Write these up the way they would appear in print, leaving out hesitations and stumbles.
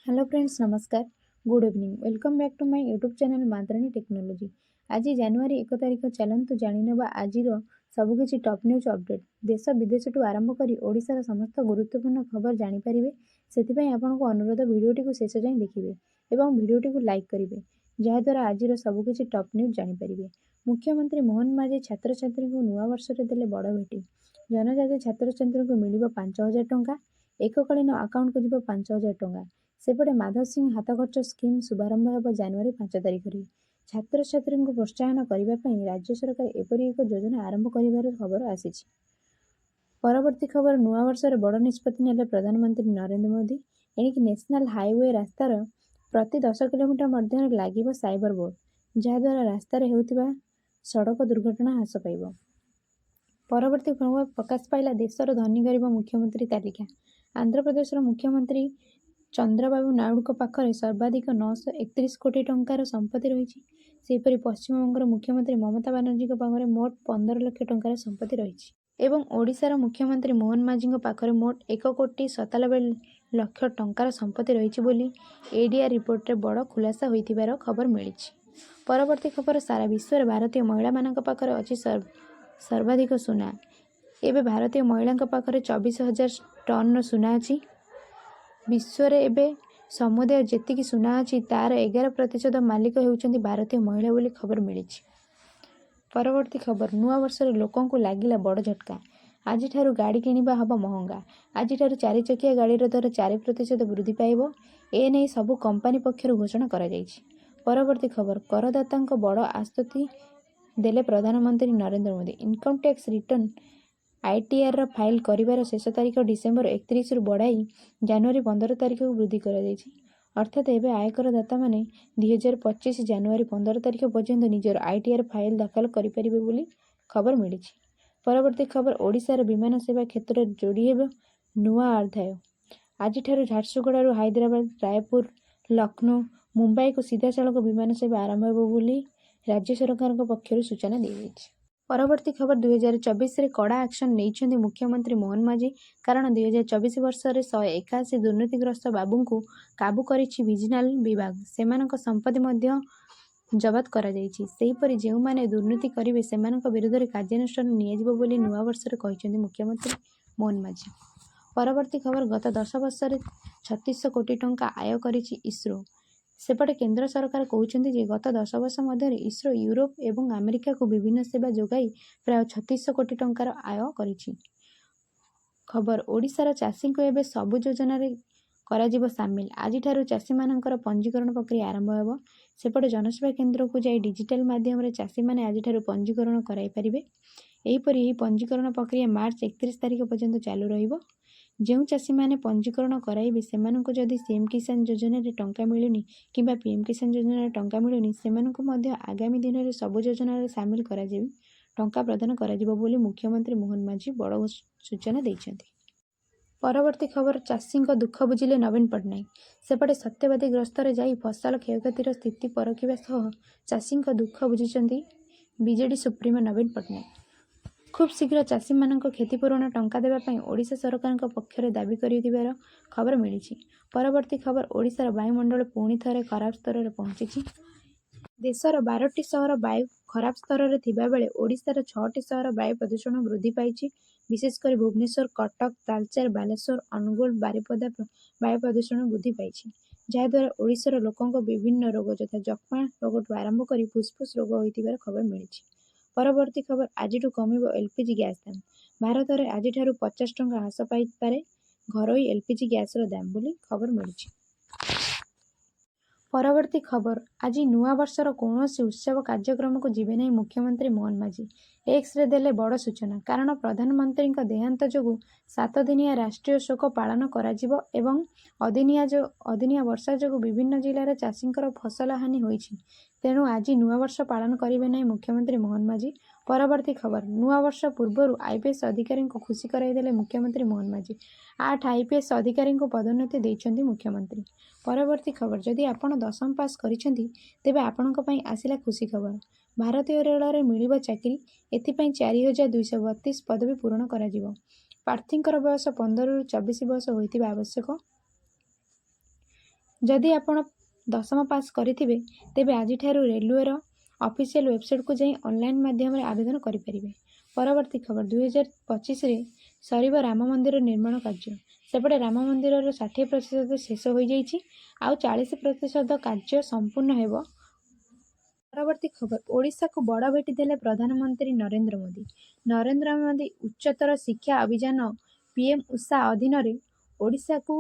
Hello friends, नमस्कार। Good evening. Welcome back to my YouTube channel Madrani technology. आज जनवरी 1 तारिख चलतु जाणवा आज सबकि टॉप न्यूज अपडेट। देश विदेश आरंभ कर ओडिशार समस्त गुरुत्वपूर्ण खबर जानीपारे से आपको अनुरोध भिडियोटी को शेष जाए देखिए और भिडियोटी को लाइक करेंगे जहाद्वारा आज सबकि टॉप न्यूज जानीपारे। मुख्यमंत्री मोहन माझी छात्र छात्री को नुआ वर्ष देले बड़ भेटी। जनजाति छात्र छात्री को मिल 5,000 टंका, एककालीन आकाउंट को जीव 5,000 टंका। सेपटे माधव सिंह हाथ खर्च स्कीम शुभारंभ हो जनवरी 5 तारिख। छात्र छात्री को प्रोत्साहन करने राज्य सरकार एपरी एक योजना आरंभ कर खबर आसी। परवर्ती खबर, नुआ वर्ष बड़ निष्पत्ति नेले प्रधानमंत्री नरेंद्र मोदी। एणिक नेशनल हाईवे रास्तार प्रति 10 किलोमीटर मध्य लगे साइबर बोर्ड, जहाद्वारा रास्तार होता सड़क दुर्घटना ह्रास पाइब। परवर्ती खबर प्रकाश पाइला देशर धनी गरीब मुख्यमंत्री तालिका। आंध्र प्रदेश मुख्यमंत्री चंद्रबाबू नायडू पाखरे सर्वाधिक 931 कोटी टंकार संपत्ति रही। सेपरी पश्चिमबंगर मुख्यमंत्री ममता बानर्जी पाखरे मोट 15 लाख टंकार संपत्ति रही एवं ओडिशार मुख्यमंत्री मोहन माझी पाखरे मोट 1,97 लाख टंकार संपत्ति रही बोली एडीआर रिपोर्ट रे बड़ खुलासा होइथिबार खबर मिली। परवर्ती खबर, सारा विश्व में भारतीय महिला मानक पाखरे अछि सर्वाधिक सुना। एवं भारतीय महिला पाखरे 24,000 टन सुना अछि। विश्व में एवं समुदाय जेतिकी सुना अच्छी तार 11% मालिक होउछन्ति भारतीय महिला बोली खबर मिली। परवर्ती खबर, नुआ वर्ष लोकों को लागिला बड़ झटका। आज गाड़ी किणवा हम महंगा। आज 4 चकिया गाड़ीर दर 4% वृद्धि पाइब। एने सबु कंपानी पक्षर घोषणा करा जायछि। परवर्ती खबर, करदाता बड़ आस्तति देले प्रधानमंत्री Narendra Modi. Income tax return ITR file करिवार शेष तारीख डिसेम्बर 31 रु बढ़ाई जनवरी 15 तारीख को वृद्धि करा जायछि। अर्थात एवं आयकर दाता माने 2025 जनवरी 15 तारीख पर्यंत निजर आईटीआर फाइल दाखल करिपारिबे बोली खबर मिली। परवर्ती खबर, ओडिशार विमान सेवा क्षेत्र में जोड़ी हेब नुआ अध्याय। आज झारसुगुड़ा हैदराबाद, रायपुर, लखनऊ, मुंबई को सीधा सड़क विमान सेवा आरंभ हो बोली राज्य सरकार पक्षर सूचना दी जायछि। परवर्ती खबर, 2024 रे कड़ा एक्शन नहीं मुख्यमंत्री मोहन माझी, कारण 2024 वर्ष में 181 दुर्नीतिग्रस्त बाबू को काबू करिछि विजिलेंस विभाग। सेमानक संपत्ति मध्य जबत करा जायछि। सेहीपरि जेउमाने दुर्नीति करिवे सेमानक विरुद्ध रे कार्यानुष्ठान नियाजिबो बोली नुआ वर्ष रे कहिसेंति मुख्यमंत्री मोहन माझी। परवर्ती खबर, गत 10 वर्ष में 3600 कोटी टंका आय करिछि इसरो। सेपटे केंद्र सरकार कहते हैं गत 10 वर्ष मध्य इसरो यूरोप और अमेरिका को विभिन्न सेवा जोगाई प्राय 3600 कोटी टंकार आय करिछि। खबर, ओडिशार चाषी को एवं सबु योजना करा सामिल। आज चाषी मानकर पंजीकरण प्रक्रिया आरंभ हो। सेपटे जनसेवा केंद्र को जाई डिजिटल माध्यम चाषी माने आज पंजीकरण कराई पारिबे। एहीपरि पंजीकरण प्रक्रिया मार्च 31 तारीख पर्यंत चालू रहिबो। जो चाषी मैंने पंजीकरण कराइबे सेमानंको जदि सीएम किसान योजना रे टंका मिलुनी किंबा पीएम किसान योजना रे टंका मिलुनी सेमानंको मध्य आगामी दिन में सबु योजना रे सामिल करा जाई टंका प्रदान करा जिवो बोली मुख्यमंत्री मोहन माझी बड़ सूचना दैछन्ति। परवर्ती खबर, चाषी दुख बुझिले नवीन पट्टनायक। सेपटे सत्यवादी ग्रस्तर जाई फसल क्षयक्षतिर स्थिति परखिबा सह चाषी दुख बुझिछन्ति बीजेडी सुप्रीमो नवीन पट्टनायक। खूब शीघ्र चाषी मानक क्षतिपूरण टंका देवाई ओडिशा सरकार पक्षर दाबी कर खबर मिली। परवर्ती खबर, ओडिशार वायुमंडल पुणी थे खराब स्तर में पहुंची। देशर 12टी सहर वायु खराब स्तर में थिबा बेले ओडिशार 6टी सहर वायु प्रदूषण वृद्धि पाई। विशेषकर भुवनेश्वर, कटक, तालचेर, बालेश्वर, अनुगुल, बारिपदा वायु प्रदूषण वृद्धि पाई, जहाद्वारा ओडिशार लोकों विभिन्न रोग यथा जक्ष्मा रोग आरंभ कर फुसफुस रोग होइतिबार खबर मिली। परवर्ती खबर, आज कमिब एलपीजी गैस दाम। भारत में आज 50 टंका ह्रास पाइपारे घरोई एलपीजी गैस दाम बोली खबर मिली। परवर्ती खबर, आज नुआ वर्षर कौन उत्सव कार्यक्रम को जीवे नहीं मुख्यमंत्री मोहन माझी। एक्स रे देले बड़ सूचना, कारण प्रधानमंत्री देहांत जोगु 7 दिनिया राष्ट्रीय शोक पालन कराजिबो एवं अदिनिया वर्षा जोगु विभिन्न जिलार चाषींकर फसल हानि होइछि। तेणु आज नुआ वर्ष पालन करिवे नहीं मुख्यमंत्री मोहन माझी। परवर्ती खबर, नुआ वर्ष पूर्व आईपीएस अधिकारी को खुशी कराइदेले मुख्यमंत्री मोहन माझी। 8 आईपीएस अधिकारी को पदोन्नति देइछन्ति मुख्यमंत्री। परवर्ती खबर, जदि आपण 10म पास करिसेंति तेबे आपणक पई आसिला खुशी खबर। भारतीय रेल रे मिलिबो चाकरी, एथिपई 4232 पदवी पूरण कराजिबो। प्रार्थींकर बयस 15 रु 24 वर्ष होइतिबा आवश्यक। ଯଦି ଆପଣ 10ମ ପାସ୍ କରିଥିବେ ତେବେ ଆଜିଠାରୁ ରେଲୱେର ଅଫିସିଆଲ ୱେବସାଇଟକୁ ଯାଇ ଅନଲାଇନ୍ ମାଧ୍ୟମରେ ଆବେଦନ କରିପାରିବେ। ପରବର୍ତ୍ତୀ ଖବର 2025ରେ ସରିବ ରାମ ମନ୍ଦିର ନିର୍ମାଣ କାର୍ଯ୍ୟ। ସେପଟେ ରାମ ମନ୍ଦିରର 60% ଶେଷ ହୋଇଯାଇଛି, ଆଉ 40% କାର୍ଯ୍ୟ ସମ୍ପୂର୍ଣ୍ଣ ହେବ। ପରବର୍ତ୍ତୀ ଖବର ଓଡ଼ିଶାକୁ ବଡ଼ ଭେଟି ଦେଲେ ପ୍ରଧାନମନ୍ତ୍ରୀ ନରେନ୍ଦ୍ର ମୋଦି। ନରେନ୍ଦ୍ର ମୋଦି ଉଚ୍ଚତର ଶିକ୍ଷା ଅଭିଯାନ ପିଏମ୍ ଉଷା ଅଧୀନରେ ଓଡ଼ିଶାକୁ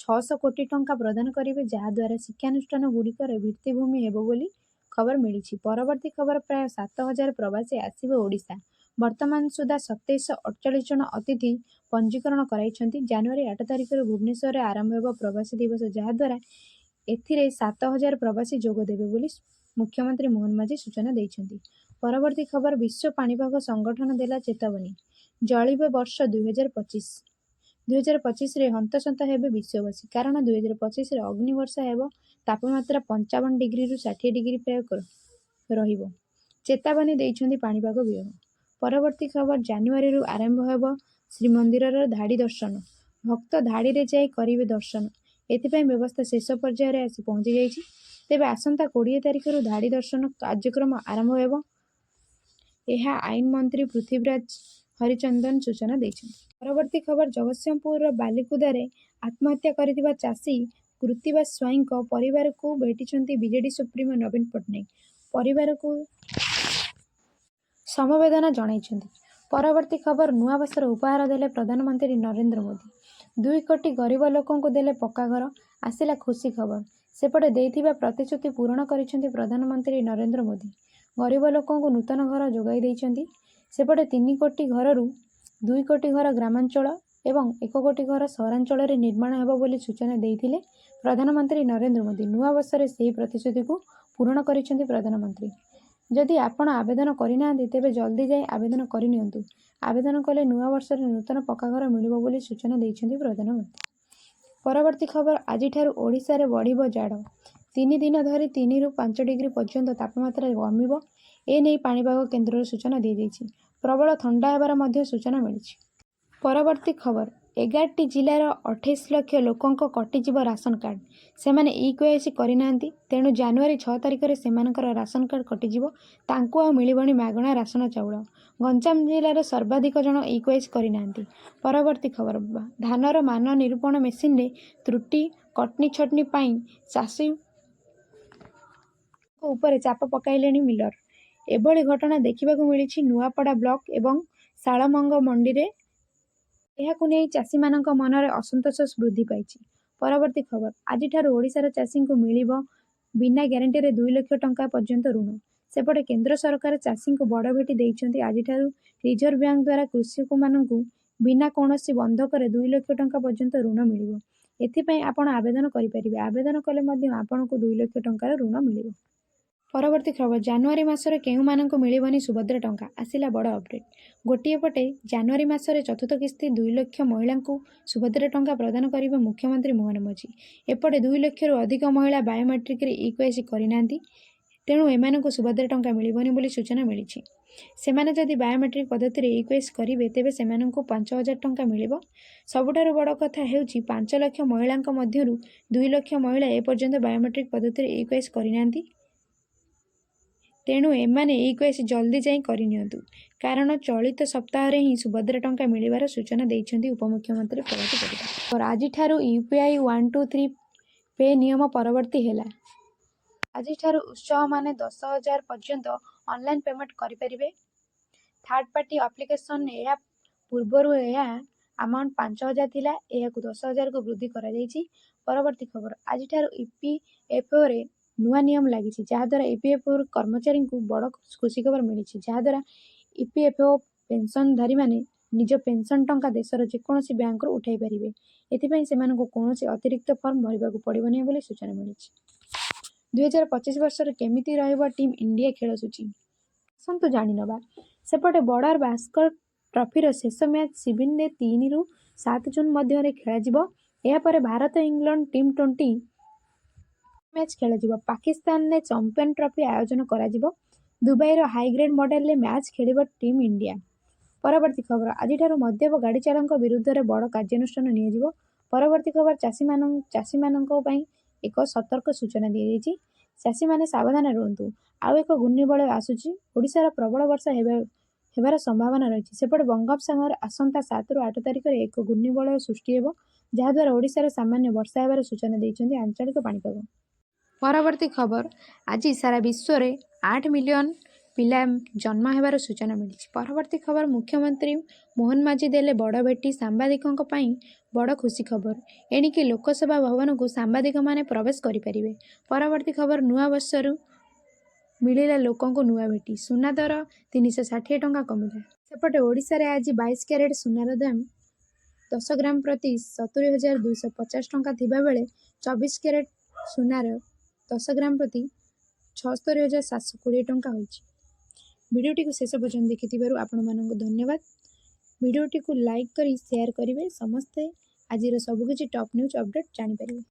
600 କୋଟି ଟଙ୍କା ପ୍ରଦାନ କରିବେ, ଯାହାଦ୍ୱାରା ଶିକ୍ଷାନୁଷ୍ଠାନ ଗୁଡ଼ିକର ଭିତ୍ତିଭୂମି ହେବ ବୋଲି ଖବର ମିଳିଛି। ପରବର୍ତ୍ତୀ ଖବର ପ୍ରାୟ 7,000 ପ୍ରବାସୀ ଆସିବେ ଓଡ଼ିଶା। ବର୍ତ୍ତମାନ ସୁଦ୍ଧା 2748 ଜଣ ଅତିଥି ପଞ୍ଜୀକରଣ କରାଇଛନ୍ତି। ଜାନୁଆରୀ 8 ତାରିଖରୁ ଭୁବନେଶ୍ୱରରେ ଆରମ୍ଭ ହେବ ପ୍ରବାସୀ ଦିବସ, ଯାହାଦ୍ୱାରା ଏଥିରେ 7,000 ପ୍ରବାସୀ ଯୋଗ ଦେବେ ବୋଲି ମୁଖ୍ୟମନ୍ତ୍ରୀ ମୋହନ ମାଝୀ ସୂଚନା ଦେଇଛନ୍ତି। ପରବର୍ତ୍ତୀ ଖବର ବିଶ୍ୱ ପାଣିପାଗ ସଂଗଠନ ଦେଲା ଚେତାବନୀ। ଜଳିବ ବର୍ଷ 2025। 2025ରେ ହନ୍ତସନ୍ତ ହେବେ ବିଶ୍ୱବାସୀ, କାରଣ 2025ରେ ଅଗ୍ନିବର୍ଷା ହେବ। ତାପମାତ୍ରା 55 ଡିଗ୍ରୀରୁ 60 ଡିଗ୍ରୀ ପ୍ରାୟ ରହିବ, ଚେତାବନୀ ଦେଇଛନ୍ତି ପାଣିପାଗ ବିଭାଗ। ପରବର୍ତ୍ତୀ ଖବର ଜାନୁଆରୀରୁ ଆରମ୍ଭ ହେବ ଶ୍ରୀମନ୍ଦିରର ଧାଡ଼ି ଦର୍ଶନ। ଭକ୍ତ ଧାଡ଼ିରେ ଯାଇ କରିବେ ଦର୍ଶନ। ଏଥିପାଇଁ ବ୍ୟବସ୍ଥା ଶେଷ ପର୍ଯ୍ୟାୟରେ ଆସି ପହଞ୍ଚିଯାଇଛି। ତେବେ ଆସନ୍ତା 20 ତାରିଖରୁ ଧାଡ଼ି ଦର୍ଶନ କାର୍ଯ୍ୟକ୍ରମ ଆରମ୍ଭ ହେବ, ଏହା ଆଇନ ମନ୍ତ୍ରୀ ପୃଥ୍ୱୀରାଜ ହରିଚନ୍ଦନ ସୂଚନା ଦେଇଛନ୍ତି। ପରବର୍ତ୍ତୀ ଖବର ଜଗତସିଂହପୁରର ବାଲିକୁଦାରେ ଆତ୍ମହତ୍ୟା କରିଥିବା ଚାଷୀ କୃତିବାସ ସ୍ୱାଇଁଙ୍କ ପରିବାରକୁ ଭେଟିଛନ୍ତି ବିଜେଡି ସୁପ୍ରିମୋ ନବୀନ ପଟ୍ଟନାୟକ। ପରିବାରକୁ ସମବେଦନା ଜଣାଇଛନ୍ତି। ପରବର୍ତ୍ତୀ ଖବର ନୂଆବର୍ଷର ଉପହାର ଦେଲେ ପ୍ରଧାନମନ୍ତ୍ରୀ ନରେନ୍ଦ୍ର ମୋଦି। 2 କୋଟି ଗରିବ ଲୋକଙ୍କୁ ଦେଲେ ପକ୍କା ଘର, ଆସିଲା ଖୁସି ଖବର। ସେପଟେ ଦେଇଥିବା ପ୍ରତିଶ୍ରୁତି ପୂରଣ କରିଛନ୍ତି ପ୍ରଧାନମନ୍ତ୍ରୀ ନରେନ୍ଦ୍ର ମୋଦି। ଗରିବ ଲୋକଙ୍କୁ ନୂତନ ଘର ଯୋଗାଇ ଦେଇଛନ୍ତି। ସେପଟେ 3 କୋଟି ଘରରୁ 2 କୋଟି ଘର ଗ୍ରାମାଞ୍ଚଳ ଏବଂ 1 କୋଟି ଘର ସହରାଞ୍ଚଳରେ ନିର୍ମାଣ ହେବ ବୋଲି ସୂଚନା ଦେଇଥିଲେ ପ୍ରଧାନମନ୍ତ୍ରୀ ନରେନ୍ଦ୍ର ମୋଦି। ନୂଆବର୍ଷରେ ସେହି ପ୍ରତିଶ୍ରୁତିକୁ ପୂରଣ କରିଛନ୍ତି ପ୍ରଧାନମନ୍ତ୍ରୀ। ଯଦି ଆପଣ ଆବେଦନ କରିନାହାନ୍ତି ତେବେ ଜଲ୍ଦି ଯାଇ ଆବେଦନ କରିନିଅନ୍ତୁ। ଆବେଦନ କଲେ ନୂଆବର୍ଷରେ ନୂତନ ପକ୍କା ଘର ମିଳିବ ବୋଲି ସୂଚନା ଦେଇଛନ୍ତି ପ୍ରଧାନମନ୍ତ୍ରୀ। ପରବର୍ତ୍ତୀ ଖବର ଆଜିଠାରୁ ଓଡ଼ିଶାରେ ବଢ଼ିବ ଜାଡ଼। 3 ଦିନ ଧରି 3ରୁ 5 ଡିଗ୍ରୀ ପର୍ଯ୍ୟନ୍ତ ତାପମାତ୍ରା କମିବ। ଏନେଇ ପାଣିପାଗ କେନ୍ଦ୍ରର ସୂଚନା ଦିଆଯାଇଛି। ପ୍ରବଳ ଥଣ୍ଡା ହେବାର ମଧ୍ୟ ସୂଚନା ମିଳିଛି। ପରବର୍ତ୍ତୀ ଖବର 11ଟି ଜିଲ୍ଲାର 28 ଲକ୍ଷ ଲୋକଙ୍କ କଟିଯିବ ରାସନ କାର୍ଡ। ସେମାନେ ଇକେୱାଇସି କରିନାହାନ୍ତି, ତେଣୁ ଜାନୁଆରୀ 6 ତାରିଖରେ ସେମାନଙ୍କର ରାସନ କାର୍ଡ କଟିଯିବ। ତାଙ୍କୁ ଆଉ ମିଳିବନି ମାଗଣା ରାସନ ଚାଉଳ। ଗଞ୍ଜାମ ଜିଲ୍ଲାର ସର୍ବାଧିକ ଜଣ ଇକେୱାଇସି କରିନାହାନ୍ତି। ପରବର୍ତ୍ତୀ ଖବର ଧାନର ମାନ ନିରୂପଣ ମେସିନରେ ତ୍ରୁଟି, କଟନୀ ଛଟନୀ ପାଇଁ ଚାଷୀଙ୍କ ଉପରେ ଚାପ ପକାଇଲେଣି ମିଲର। ଏଭଳି ଘଟଣା ଦେଖିବାକୁ ମିଳିଛି ନୂଆପଡ଼ା ବ୍ଲକ ଏବଂ ଶାଳମଙ୍ଗ ମଣ୍ଡିରେ। ଏହାକୁ ନେଇ ଚାଷୀମାନଙ୍କ ମନରେ ଅସନ୍ତୋଷ ବୃଦ୍ଧି ପାଇଛି। ପରବର୍ତ୍ତୀ ଖବର ଆଜିଠାରୁ ଓଡ଼ିଶାର ଚାଷୀଙ୍କୁ ମିଳିବ ବିନା ଗ୍ୟାରେଣ୍ଟିରେ 2 ଲକ୍ଷ ଟଙ୍କା ପର୍ଯ୍ୟନ୍ତ ଋଣ। ସେପଟେ କେନ୍ଦ୍ର ସରକାର ଚାଷୀଙ୍କୁ ବଡ଼ ଭେଟି ଦେଇଛନ୍ତି। ଆଜିଠାରୁ ରିଜର୍ଭ ବ୍ୟାଙ୍କ ଦ୍ୱାରା କୃଷକମାନଙ୍କୁ ବିନା କୌଣସି ବନ୍ଧକରେ 2 ଲକ୍ଷ ଟଙ୍କା ପର୍ଯ୍ୟନ୍ତ ଋଣ ମିଳିବ। ଏଥିପାଇଁ ଆପଣ ଆବେଦନ କରିପାରିବେ। ଆବେଦନ କଲେ ମଧ୍ୟ ଆପଣଙ୍କୁ 2 ଲକ୍ଷ ଟଙ୍କାର ଋଣ ମିଳିବ। ପରବର୍ତ୍ତୀ ଖବର ଜାନୁଆରୀ ମାସରେ କେଉଁମାନଙ୍କୁ ମିଳିବନି ସୁଭଦ୍ରା ଟଙ୍କା, ଆସିଲା ବଡ଼ ଅପଡେଟ୍। ଗୋଟିଏ ପଟେ ଜାନୁଆରୀ ମାସରେ ଚତୁର୍ଥ କିସ୍ତି 2 ଲକ୍ଷ ମହିଳାଙ୍କୁ ସୁଭଦ୍ରା ଟଙ୍କା ପ୍ରଦାନ କରିବେ ମୁଖ୍ୟମନ୍ତ୍ରୀ ମୋହନ ମାଝୀ। ଏପଟେ 2 ଲକ୍ଷରୁ ଅଧିକ ମହିଳା ବାୟୋମେଟ୍ରିକରେ ଇକେୱାଇସି କରିନାହାନ୍ତି, ତେଣୁ ଏମାନଙ୍କୁ ସୁଭଦ୍ରା ଟଙ୍କା ମିଳିବନି ବୋଲି ସୂଚନା ମିଳିଛି। ସେମାନେ ଯଦି ବାୟୋମେଟ୍ରିକ ପଦ୍ଧତିରେ ଇକେୱାଇସି କରିବେ ତେବେ ସେମାନଙ୍କୁ 5,000 ଟଙ୍କା ମିଳିବ। ସବୁଠାରୁ ବଡ଼ କଥା ହେଉଛି 5 ଲକ୍ଷ ମହିଳାଙ୍କ ମଧ୍ୟରୁ 2 ଲକ୍ଷ ମହିଳା ଏପର୍ଯ୍ୟନ୍ତ ବାୟୋମେଟ୍ରିକ ପଦ୍ଧତିରେ ଇକେୱାଇସି କରିନାହାନ୍ତି, ତେଣୁ ଏମାନେ ଇକେୱାଇସି ଜଲ୍ଦି ଯାଇ କରିନିଅନ୍ତୁ, କାରଣ ଚଳିତ ସପ୍ତାହରେ ହିଁ ସୁଭଦ୍ରା ଟଙ୍କା ମିଳିବାର ସୂଚନା ଦେଇଛନ୍ତି ଉପମୁଖ୍ୟମନ୍ତ୍ରୀ ପ୍ରଭାତ ପରିଡ଼ା। ଆଜିଠାରୁ ୟୁପିଆଇ 1, 2, 3 ପେ ନିୟମ ପରିବର୍ତ୍ତୀ ହେଲା। ଆଜିଠାରୁ ଉତ୍ସମାନେ 10,000 ପର୍ଯ୍ୟନ୍ତ ଅନଲାଇନ୍ ପେମେଣ୍ଟ କରିପାରିବେ। ଥାର୍ଡ ପାର୍ଟି ଆପ୍ଲିକେସନ ଏହା ପୂର୍ବରୁ ଏହା ଆମାଉଣ୍ଟ 5,000 ଥିଲା, ଏହାକୁ 10,000କୁ ବୃଦ୍ଧି କରାଯାଇଛି। ପରବର୍ତ୍ତୀ ଖବର ଆଜିଠାରୁ ଇପିଏଫ୍ଓରେ ନୂଆ ନିୟମ ଲାଗିଛି, ଯାହାଦ୍ୱାରା ଇପିଏଫ୍ଓ କର୍ମଚାରୀଙ୍କୁ ବଡ଼ ଖୁସି ଖବର ମିଳିଛି। ଯାହାଦ୍ୱାରା ଇପିଏଫ୍ଓ ପେନ୍ସନଧାରୀମାନେ ନିଜ ପେନ୍ସନ ଟଙ୍କା ଦେଶର ଯେକୌଣସି ବ୍ୟାଙ୍କରୁ ଉଠାଇ ପାରିବେ। ଏଥିପାଇଁ ସେମାନଙ୍କୁ କୌଣସି ଅତିରିକ୍ତ ଫର୍ମ ଭରିବାକୁ ପଡ଼ିବ ନାହିଁ ବୋଲି ସୂଚନା ମିଳିଛି। 2025 ବର୍ଷରେ କେମିତି ରହିବ ଟିମ୍ ଇଣ୍ଡିଆ ଖେଳ ସୂଚୀ, ଆସନ୍ତୁ ଜାଣିନେବା। ସେପଟେ ବର୍ଡର ବାସ୍କର ଟ୍ରଫିର ଶେଷ ମ୍ୟାଚ୍ ସିଡନୀରେ 3ରୁ 7 ଜୁନ୍ ମଧ୍ୟରେ ଖେଳାଯିବ। ଏହାପରେ ଭାରତ ଇଂଲଣ୍ଡ T20 ମ୍ୟାଚ୍ ଖେଳାଯିବ। ପାକିସ୍ତାନରେ ଚାମ୍ପିୟନ୍ ଟ୍ରଫି ଆୟୋଜନ କରାଯିବ। ଦୁବାଇର ହାଇଗ୍ରେଡ୍ ମଡେଲରେ ମ୍ୟାଚ୍ ଖେଳିବ ଟିମ୍ ଇଣ୍ଡିଆ। ପରବର୍ତ୍ତୀ ଖବର ଆଜିଠାରୁ ମଦ୍ୟପ ଗାଡ଼ି ଚାଳକଙ୍କ ବିରୁଦ୍ଧରେ ବଡ଼ କାର୍ଯ୍ୟାନୁଷ୍ଠାନ ନିଆଯିବ। ପରବର୍ତ୍ତୀ ଖବର ଚାଷୀମାନଙ୍କ ପାଇଁ ଏକ ସତର୍କ ସୂଚନା ଦିଆଯାଇଛି। ଚାଷୀମାନେ ସାବଧାନ ରୁହନ୍ତୁ। ଆଉ ଏକ ଘୂର୍ଣ୍ଣିବଳୟ ଆସୁଛି। ଓଡ଼ିଶାର ପ୍ରବଳ ବର୍ଷା ହେବାର ସମ୍ଭାବନା ରହିଛି। ସେପଟେ ବଙ୍ଗୋପସାଗରରେ ଆସନ୍ତା 7ରୁ 8 ତାରିଖରେ ଏକ ଘୂର୍ଣ୍ଣିବଳୟ ସୃଷ୍ଟି ହେବ, ଯାହାଦ୍ୱାରା ଓଡ଼ିଶାରେ ସାମାନ୍ୟ ବର୍ଷା ହେବାର ସୂଚନା ଦେଇଛନ୍ତି ଆଞ୍ଚଳିକ ପାଣିପାଗ। ପରବର୍ତ୍ତୀ ଖବର, ଆଜି ସାରା ବିଶ୍ୱରେ 8 ମିଲିୟନ ପିଲା ଜନ୍ମ ହେବାର ସୂଚନା ମିଳିଛି। ପରବର୍ତ୍ତୀ ଖବର, ମୁଖ୍ୟମନ୍ତ୍ରୀ ମୋହନ ମାଝୀ ଦେଲେ ବଡ଼ ଭେଟି, ସାମ୍ବାଦିକଙ୍କ ପାଇଁ ବଡ଼ ଖୁସି ଖବର। ଏଣିକି ଲୋକସେବା ଭବନକୁ ସାମ୍ବାଦିକମାନେ ପ୍ରବେଶ କରିପାରିବେ। ପରବର୍ତ୍ତୀ ଖବର, ନୂଆ ବର୍ଷରୁ ମିଳିଲା ଲୋକଙ୍କୁ ନୂଆ ଭେଟି, ସୁନା ଦର 360 ଟଙ୍କା କମିଲା। ସେପଟେ ଓଡ଼ିଶାରେ ଆଜି 22 କ୍ୟାରେଟ ସୁନାର ଦାମ 10 ଗ୍ରାମ ପ୍ରତି 70,250 ଟଙ୍କା ଥିବାବେଳେ 24 କ୍ୟାରେଟ ସୁନାର 10 ଗ୍ରାମ ପ୍ରତି 76,720 ଟଙ୍କା ହୋଇଛି। ଭିଡ଼ିଓଟିକୁ ଶେଷ ପର୍ଯ୍ୟନ୍ତ ଦେଖିଥିବାରୁ ଆପଣମାନଙ୍କୁ ଧନ୍ୟବାଦ। ଭିଡ଼ିଓଟିକୁ ଲାଇକ୍ କରି ସେୟାର କରିବେ। ସମସ୍ତେ ଆଜିର ସବୁକିଛି ଟପ୍ ନ୍ୟୁଜ୍ ଅପଡେଟ୍ ଜାଣିପାରିବେ।